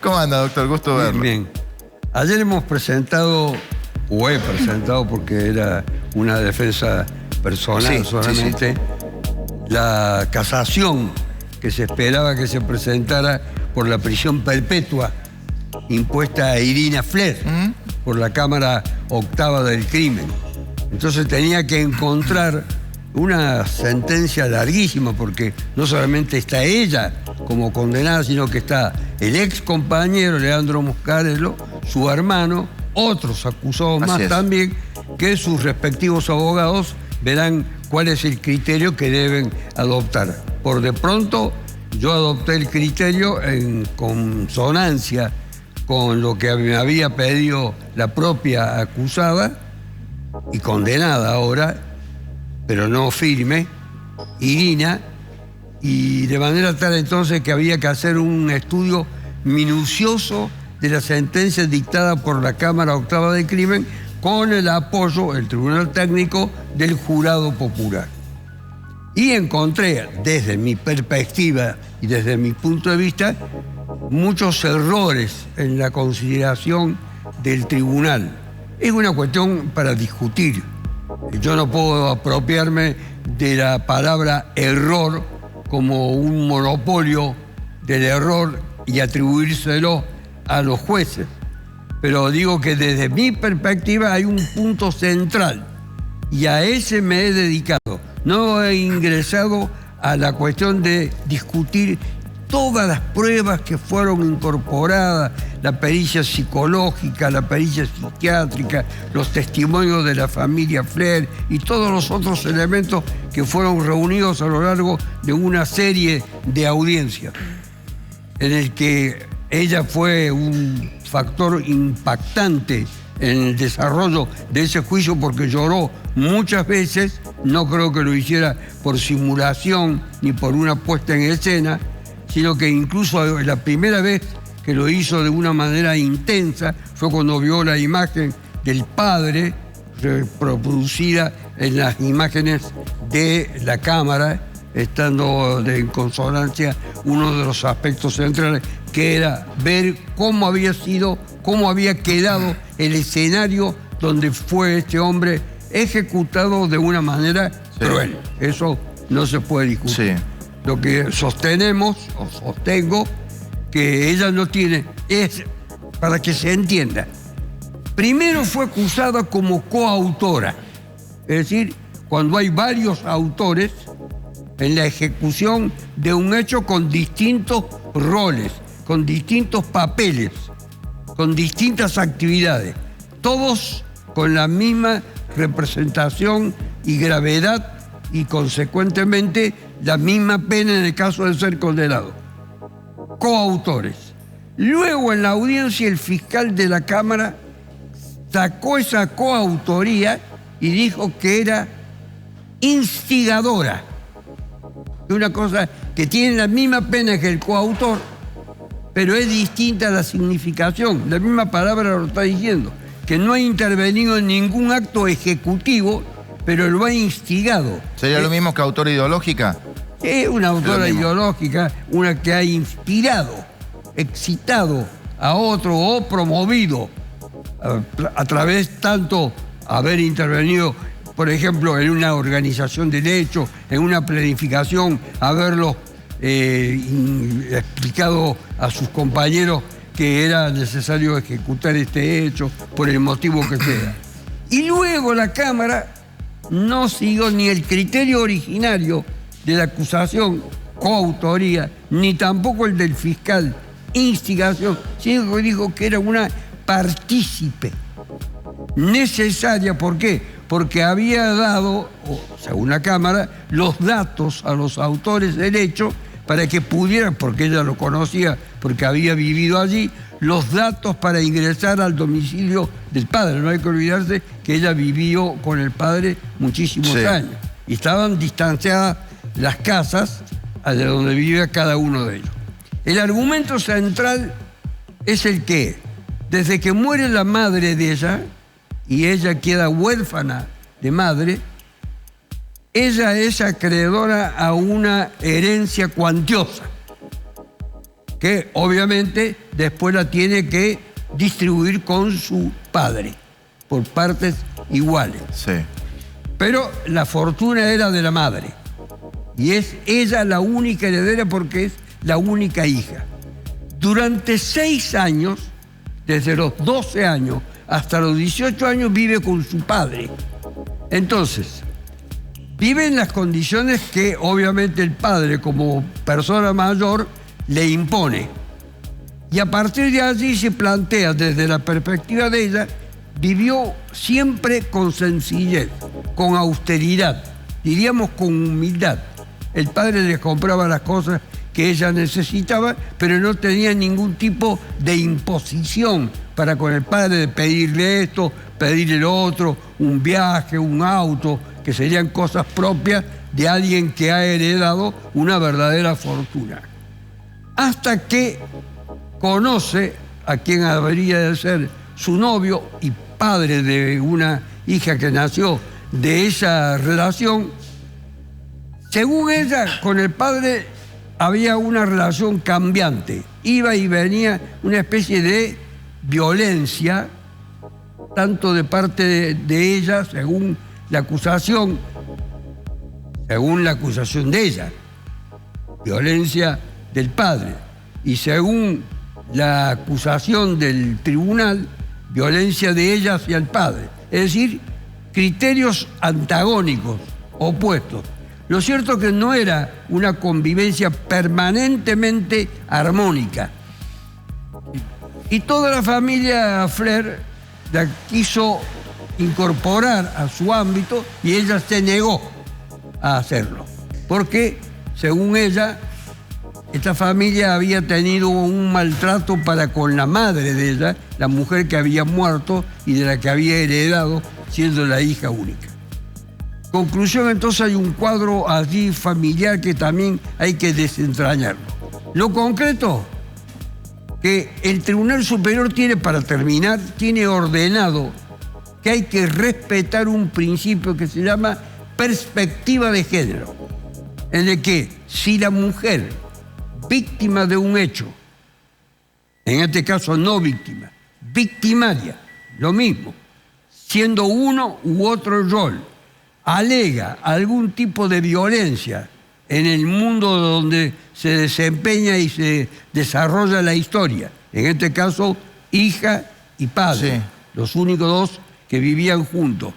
¿Cómo anda, doctor? Gusto verlo. Bien. Ayer hemos presentado, o he presentado porque era una defensa personal solamente, la casación que se esperaba que se presentara por la prisión perpetua impuesta a Irina Fler por la Cámara Octava del Crimen. Entonces tenía que encontrar una sentencia larguísima, porque no solamente está ella como condenada, sino que está el ex compañero Leandro Moscarello, su hermano, otros acusados más también, que sus respectivos abogados verán cuál es el criterio que deben adoptar. Por de pronto, yo adopté el criterio en consonancia con lo que me había pedido la propia acusada y condenada ahora, pero no firme, Irina, y de manera tal entonces que había que hacer un estudio minucioso de la sentencia dictada por la Cámara Octava de Crimen con el apoyo, el Tribunal Técnico, del Jurado Popular. Y encontré, desde mi perspectiva y desde mi punto de vista, muchos errores en la consideración del tribunal. Es una cuestión para discutir. Yo no puedo apropiarme de la palabra error como un monopolio del error y atribuírselo a los jueces. Pero digo que desde mi perspectiva hay un punto central y a ese me he dedicado. No he ingresado a la cuestión de discutir todas las pruebas que fueron incorporadas, la pericia psicológica, la pericia psiquiátrica, los testimonios de la familia Fler y todos los otros elementos que fueron reunidos a lo largo de una serie de audiencias, en el que ella fue un factor impactante en el desarrollo de ese juicio, porque lloró muchas veces. No creo que lo hiciera por simulación ni por una puesta en escena, sino que incluso la primera vez que lo hizo de una manera intensa fue cuando vio la imagen del padre reproducida en las imágenes de la cámara, estando en consonancia uno de los aspectos centrales, que era ver cómo había sido, cómo había quedado el escenario donde fue este hombre ejecutado de una manera cruel. Eso no se puede discutir. Lo que sostenemos, o sostengo, que ella no tiene, es, para que se entienda, primero fue acusada como coautora, es decir, cuando hay varios autores en la ejecución de un hecho con distintos roles, con distintos papeles, con distintas actividades, todos con la misma representación y gravedad y consecuentemente la misma pena en el caso de ser condenado. Coautores. Luego en la audiencia el fiscal de la Cámara sacó esa coautoría y dijo que era instigadora. Una cosa que tiene la misma pena que el coautor, pero es distinta la significación. La misma palabra lo está diciendo, que no ha intervenido en ningún acto ejecutivo, pero lo ha instigado. ¿Sería lo mismo que autora ideológica? Es una autora ideológica, una que ha inspirado, excitado a otro o promovido a través tanto haber intervenido, por ejemplo, en una organización del hecho, en una planificación, haberlo explicado a sus compañeros que era necesario ejecutar este hecho por el motivo que sea. Y luego la Cámara no siguió ni el criterio originario de la acusación, coautoría, ni tampoco el del fiscal, instigación, sino que dijo que era una partícipe necesaria. ¿Por qué? Porque había dado, según la Cámara, los datos a los autores del hecho para que pudieran, porque ella lo conocía, porque había vivido allí, los datos para ingresar al domicilio del padre. No hay que olvidarse que ella vivió con el padre muchísimos años y estaban distanciadas las casas de donde vivía cada uno de ellos. El argumento central es el que, desde que muere la madre de ella y ella queda huérfana de madre, ella es acreedora a una herencia cuantiosa. que obviamente después la tiene que distribuir con su padre, por partes iguales. Sí. Pero la fortuna era de la madre. Y es ella la única heredera porque es la única hija. Durante 6 años, desde los 12 años hasta los 18 años, vive con su padre. Entonces, vive en las condiciones que obviamente el padre, como persona mayor, le impone. Y a partir de allí se plantea, desde la perspectiva de ella, vivió siempre con sencillez, con austeridad, diríamos con humildad. El padre le compraba las cosas que ella necesitaba, pero no tenía ningún tipo de imposición para con el padre de pedirle esto, pedirle lo otro, un viaje, un auto, que serían cosas propias de alguien que ha heredado una verdadera fortuna. Hasta que conoce a quien habría de ser su novio y padre de una hija que nació de esa relación. Según ella, con el padre había una relación cambiante. Iba y venía una especie de violencia, tanto de parte de ella, según la acusación de ella, violencia del padre, y según la acusación del tribunal, violencia de ella hacia el padre. Es decir, criterios antagónicos, opuestos. Lo cierto es que no era una convivencia permanentemente armónica. Y toda la familia Flair la quiso incorporar a su ámbito y ella se negó a hacerlo. Porque, según ella, esta familia había tenido un maltrato para con la madre de ella, la mujer que había muerto y de la que había heredado, siendo la hija única. Conclusión, entonces hay un cuadro allí familiar que también hay que desentrañarlo. Lo concreto, que el Tribunal Superior tiene, para terminar, tiene ordenado que hay que respetar un principio que se llama perspectiva de género, en el que si la mujer víctima de un hecho, en este caso no víctima, victimaria, lo mismo, siendo uno u otro rol, alega algún tipo de violencia en el mundo donde se desempeña y se desarrolla la historia, en este caso hija y padre, sí, los únicos dos que vivían juntos,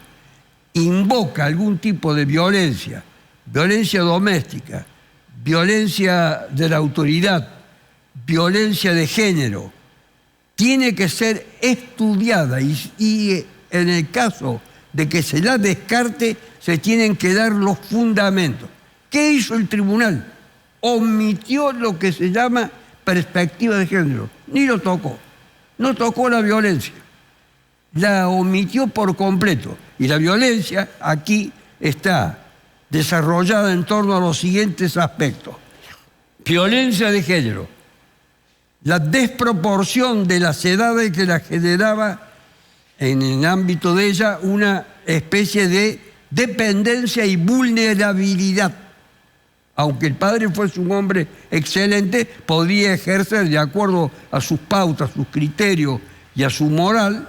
invoca algún tipo de violencia, violencia doméstica, violencia de la autoridad, violencia de género, tiene que ser estudiada y en el caso de que se la descarte, se tienen que dar los fundamentos. ¿Qué hizo el tribunal? Omitió lo que se llama perspectiva de género, ni lo tocó. No tocó la violencia, la omitió por completo. Y la violencia aquí está desarrollada en torno a los siguientes aspectos. Violencia de género, la desproporción de las edades que la generaba en el ámbito de ella una especie de dependencia y vulnerabilidad. Aunque el padre fuese un hombre excelente, podría ejercer, de acuerdo a sus pautas, sus criterios y a su moral,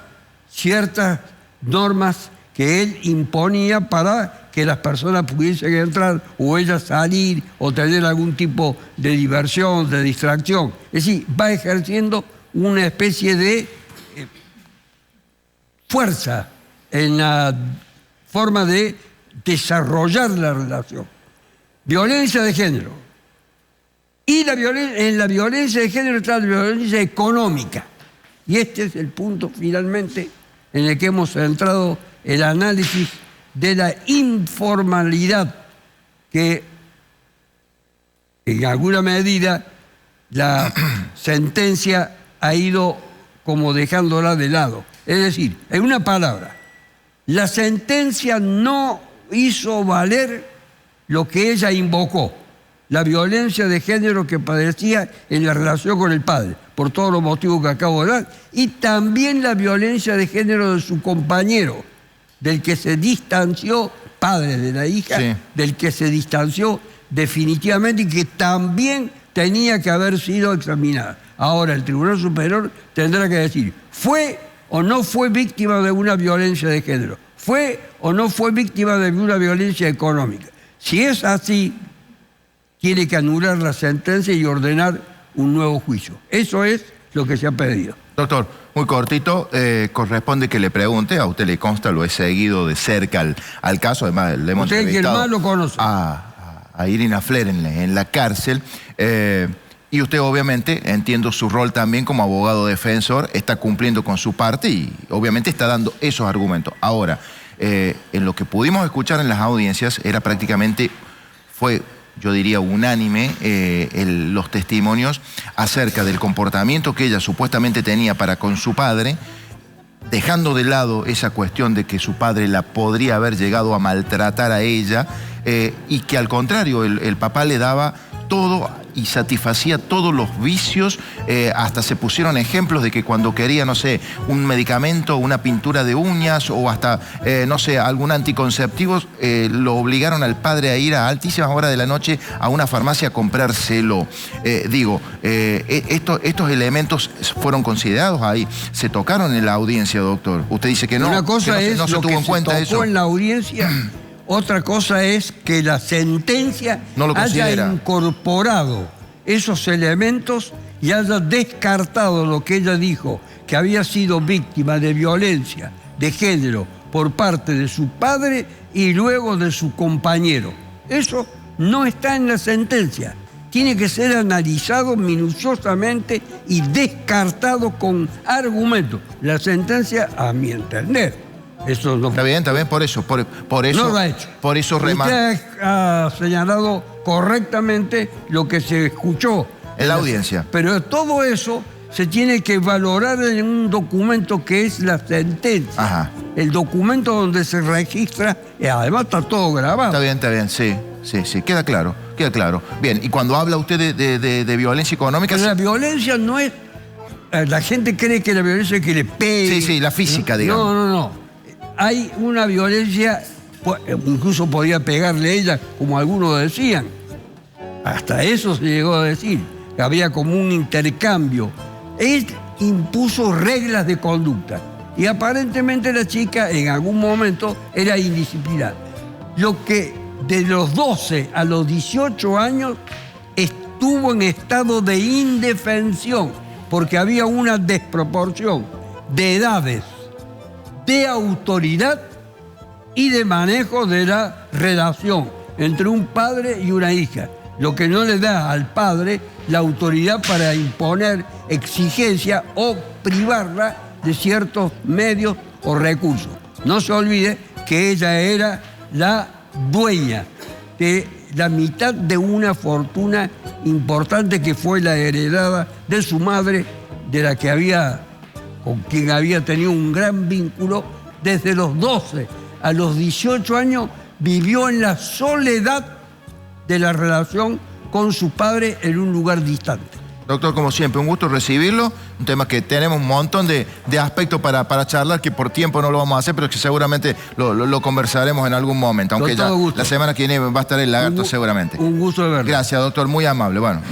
ciertas normas que él imponía para que las personas pudiesen entrar o ella salir o tener algún tipo de diversión, de distracción. Es decir, va ejerciendo una especie de fuerza en la forma de desarrollar la relación. Violencia de género. Y en la violencia de género está la violencia económica. Y este es el punto finalmente en el que hemos centrado el análisis de la informalidad que en alguna medida la sentencia ha ido como dejándola de lado. Es decir, en una palabra, la sentencia no hizo valer lo que ella invocó, la violencia de género que padecía en la relación con el padre, por todos los motivos que acabo de dar, y también la violencia de género de su compañero, del que se distanció, padre de la hija, sí, del que se distanció definitivamente y que también tenía que haber sido examinada. Ahora el Tribunal Superior tendrá que decir, ¿fue o no fue víctima de una violencia de género? ¿Fue o no fue víctima de una violencia económica? Si es así, tiene que anular la sentencia y ordenar un nuevo juicio. Eso es lo que se ha pedido. Doctor, muy cortito, corresponde que le pregunte, a usted le consta, lo he seguido de cerca al caso, además le hemos Usted que el mal lo conoce. A Irina Fler en la cárcel, y usted obviamente, entiendo su rol también como abogado defensor, está cumpliendo con su parte y obviamente está dando esos argumentos. Ahora, en lo que pudimos escuchar en las audiencias, era prácticamente, fue, yo diría, unánime los testimonios acerca del comportamiento que ella supuestamente tenía para con su padre, dejando de lado esa cuestión de que su padre la podría haber llegado a maltratar a ella, y que al contrario, el papá le daba todo y satisfacía todos los vicios, hasta se pusieron ejemplos de que cuando quería, no sé, un medicamento, una pintura de uñas o hasta, no sé, algún anticonceptivo, lo obligaron al padre a ir a altísimas horas de la noche a una farmacia a comprárselo. Estos elementos fueron considerados ahí, se tocaron en la audiencia, doctor. Usted dice que no. Una cosa es no se lo tuvo que en cuenta se tocó eso en la audiencia. Otra cosa es que la sentencia no lo haya considera. Incorporado esos elementos y haya descartado lo que ella dijo, que había sido víctima de violencia de género por parte de su padre y luego de su compañero. Eso no está en la sentencia. Tiene que ser analizado minuciosamente y descartado con argumentos. La sentencia, a mi entender, eso no. Está bien, por eso. Por eso no lo ha hecho. Por eso Usted ha señalado correctamente lo que se escuchó en la audiencia. Pero todo eso se tiene que valorar en un documento que es la sentencia. Ajá. El documento donde se registra, y además está todo grabado. Está bien, sí, queda claro. Bien, y cuando habla usted de violencia económica... Pero la violencia no es... La gente cree que la violencia es que le pegue. Sí, la física, digamos. No. Hay una violencia, incluso podía pegarle a ella, como algunos decían. Hasta eso se llegó a decir, que había como un intercambio. Él impuso reglas de conducta y aparentemente la chica en algún momento era indisciplinada. Lo que de los 12 a los 18 años estuvo en estado de indefensión porque había una desproporción de edades, de autoridad y de manejo de la relación entre un padre y una hija, lo que no le da al padre la autoridad para imponer exigencia o privarla de ciertos medios o recursos. No se olvide que ella era la dueña de la mitad de una fortuna importante que fue la heredada de su madre, de la que con quien había tenido un gran vínculo. Desde los 12 a los 18 años vivió en la soledad de la relación con su padre en un lugar distante. Doctor, como siempre, un gusto recibirlo. Un tema que tenemos un montón de aspectos para charlar, que por tiempo no lo vamos a hacer, pero que seguramente lo conversaremos en algún momento. Aunque ya la semana que viene va a estar el lagarto seguramente. Un gusto de verlo. Gracias, doctor, muy amable. Bueno.